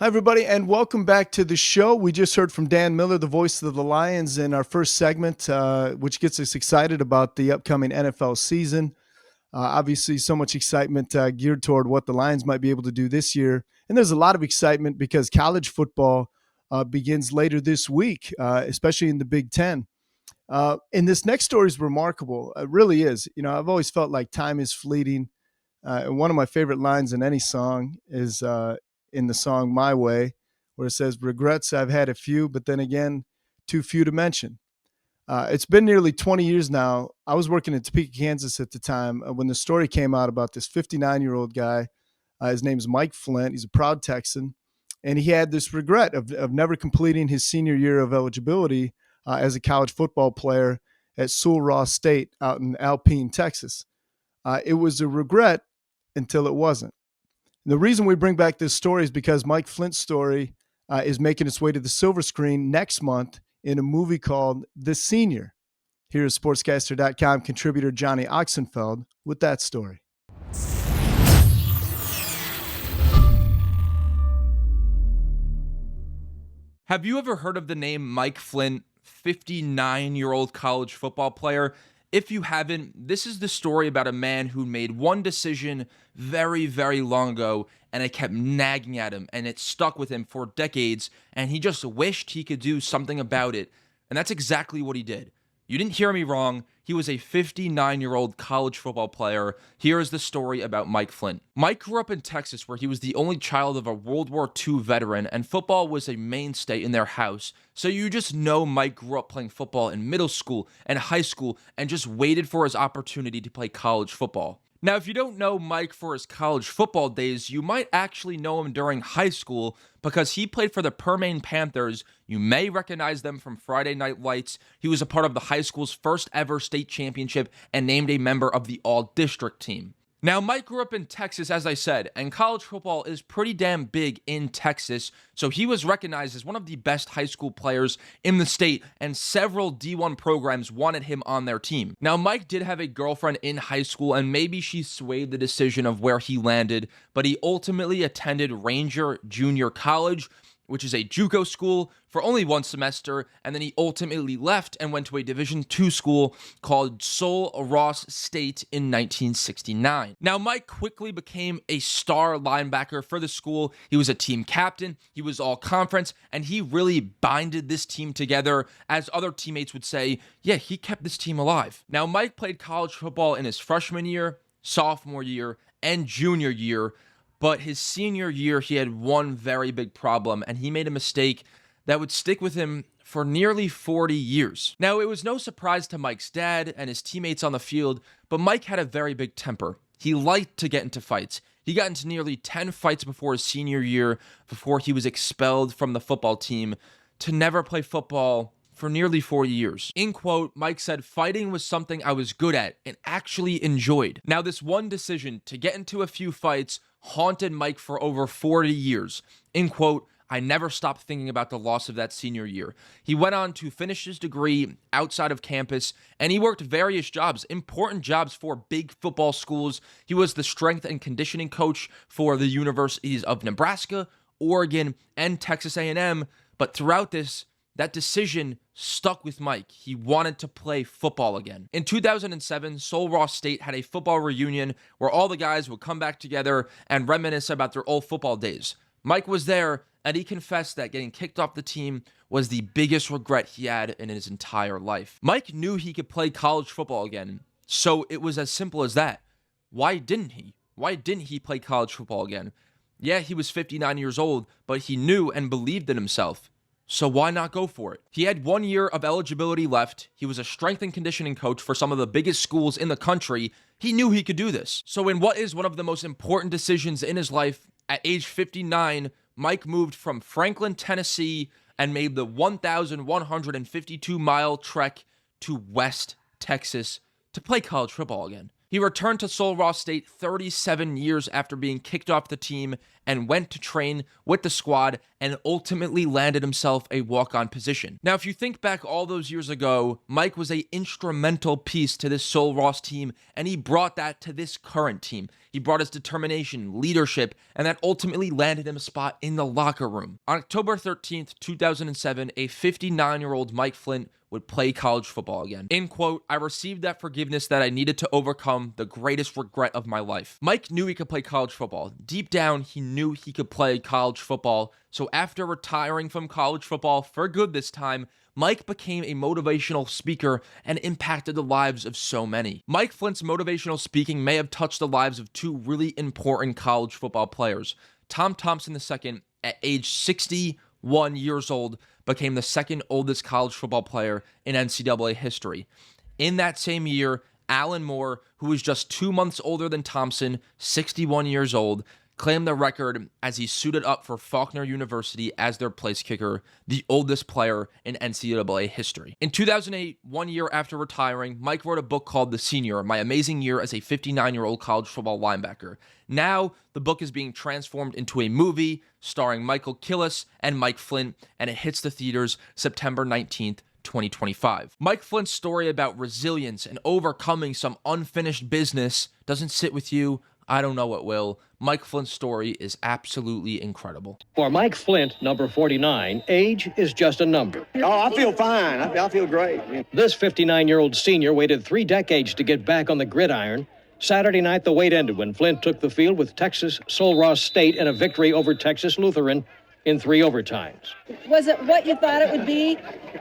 Hi, everybody, and welcome back to the show. We just heard from Dan Miller, the voice of the Lions, in our first segment, which gets us excited about the upcoming NFL season. Obviously, so much excitement geared toward what the Lions might be able to do this year. And there's a lot of excitement because college football begins later this week, especially in the Big Ten. And this next story is remarkable. It really is. You know, I've always felt like time is fleeting. And one of my favorite lines in any song is in the song My Way, where it says, "Regrets, I've had a few, but then again, too few to mention." It's been nearly 20 years now. I was working in Topeka, Kansas at the time when the story came out about this 59-year-old guy. His name is Mike Flint. He's a proud Texan. And he had this regret of never completing his senior year of eligibility as a college football player at Sul Ross State out in Alpine, Texas. It was a regret until it wasn't. And the reason we bring back this story is because Mike Flint's story is making its way to the silver screen next month in a movie called The Senior. Here's Sportscaster.com contributor Johnny Ochsenfeld with that story. Have you ever heard of the name Mike Flint, 59-year-old college football player? If you haven't, this is the story about a man who made one decision very, very long ago, and it kept nagging at him, and it stuck with him for decades, and he just wished he could do something about it. And that's exactly what he did. You didn't hear me wrong. He was a 59-year-old college football player. Here is the story about Mike Flint. Mike grew up in Texas, where he was the only child of a World War II veteran, and football was a mainstay in their house. So you just know Mike grew up playing football in middle school and high school and just waited for his opportunity to play college football. Now, if you don't know Mike for his college football days, you might actually know him during high school because he played for the Permain Panthers. You may recognize them from Friday Night Lights. He was a part of the high school's first ever state championship and named a member of the All-District team. Now, Mike grew up in Texas, as I said, and college football is pretty damn big in Texas, so he was recognized as one of the best high school players in the state, and several D1 programs wanted him on their team. Now, Mike did have a girlfriend in high school, and maybe she swayed the decision of where he landed, but he ultimately attended Ranger Junior College, which is a JUCO school, for only one semester, and then he ultimately left and went to a Division II school called Sul Ross State in 1969. Now, Mike quickly became a star linebacker for the school. He was a team captain, he was all-conference, and he really binded this team together. As other teammates would say, yeah, he kept this team alive. Now, Mike played college football in his freshman year, sophomore year, and junior year, but his senior year, he had one very big problem, and he made a mistake that would stick with him for nearly 40 years. Now, it was no surprise to Mike's dad and his teammates on the field, but Mike had a very big temper. He liked to get into fights. He got into nearly 10 fights before his senior year, before he was expelled from the football team to never play football for nearly 4 years. In quote, Mike said, "Fighting was something I was good at and actually enjoyed." Now, this one decision to get into a few fights haunted Mike for over 40 years. In quote, "I never stopped thinking about the loss of that senior year." He went on to finish his degree outside of campus, and he worked various jobs, important jobs for big football schools. He was the strength and conditioning coach for the universities of Nebraska, Oregon, and Texas A&M. But throughout this, that decision stuck with Mike. He wanted to play football again. In 2007, Sul Ross State had a football reunion where all the guys would come back together and reminisce about their old football days. Mike was there, and he confessed that getting kicked off the team was the biggest regret he had in his entire life. Mike knew he could play college football again, so it was as simple as that. Why didn't he? Why didn't he play college football again? Yeah, he was 59 years old, but he knew and believed in himself. So why not go for it? He had 1 year of eligibility left. He was a strength and conditioning coach for some of the biggest schools in the country. He knew he could do this. So in what is one of the most important decisions in his life, at age 59, Mike moved from Franklin, Tennessee, and made the 1,152-mile trek to West Texas to play college football again. He returned to Sul Ross State 37 years after being kicked off the team, and went to train with the squad and ultimately landed himself a walk-on position. Now, if you think back all those years ago, Mike was an instrumental piece to this Sul Ross team, and he brought that to this current team. He brought his determination, leadership, and that ultimately landed him a spot in the locker room. On October 13th, 2007, a 59-year-old Mike Flint would play college football again. In quote, "I received that forgiveness that I needed to overcome the greatest regret of my life." Mike knew he could play college football. Deep down, he knew he could play college football. So after retiring from college football for good this time, Mike became a motivational speaker and impacted the lives of so many. Mike Flint's motivational speaking may have touched the lives of two really important college football players. Tom Thompson II, at age 61 years old, became the second oldest college football player in NCAA history. In that same year, Alan Moore, who was just 2 months older than Thompson, 61 years old, claimed the record as he suited up for Faulkner University as their place kicker, the oldest player in NCAA history. In 2008, 1 year after retiring, Mike wrote a book called The Senior, My Amazing Year as a 59-year-old College Football Linebacker. Now, the book is being transformed into a movie starring Michael Killis and Mike Flint, and it hits the theaters September 19th, 2025. Mike Flint's story about resilience and overcoming some unfinished business doesn't sit with you. I don't know what will. Mike Flint's story is absolutely incredible. For Mike Flint, number 49, age is just a number. Oh, I feel fine. I feel great. This 59-year-old senior waited 3 decades to get back on the gridiron. Saturday night, the wait ended when Flint took the field with Texas Sul Ross State in a victory over Texas Lutheran in 3 overtimes. Was it what you thought it would be?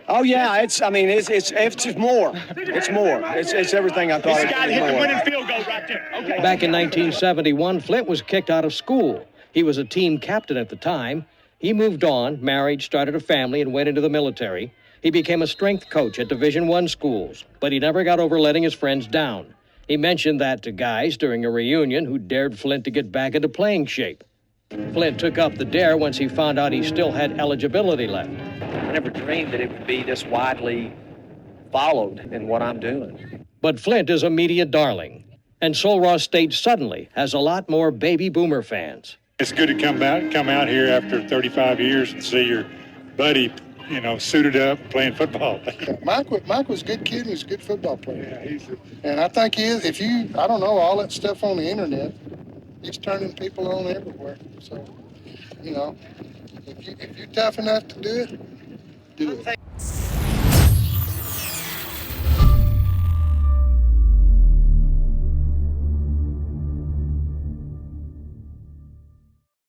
Oh yeah, it's more. It's more. It's everything I thought. This guy hit the winning field goal right there. Okay. Back in 1971, Flint was kicked out of school. He was a team captain at the time. He moved on, married, started a family, and went into the military. He became a strength coach at Division I schools, but he never got over letting his friends down. He mentioned that to guys during a reunion who dared Flint to get back into playing shape. Flint took up the dare once he found out he still had eligibility left. I never dreamed that it would be this widely followed in what I'm doing. But Flint is a media darling, and Sul Ross State suddenly has a lot more baby boomer fans. It's good to come out here after 35 years and see your buddy, suited up playing football. Mike was a good kid and he's a good football player. Yeah, and I think he is. I don't know, all that stuff on the internet, he's turning people on everywhere. So, if you're tough enough to do it, do it.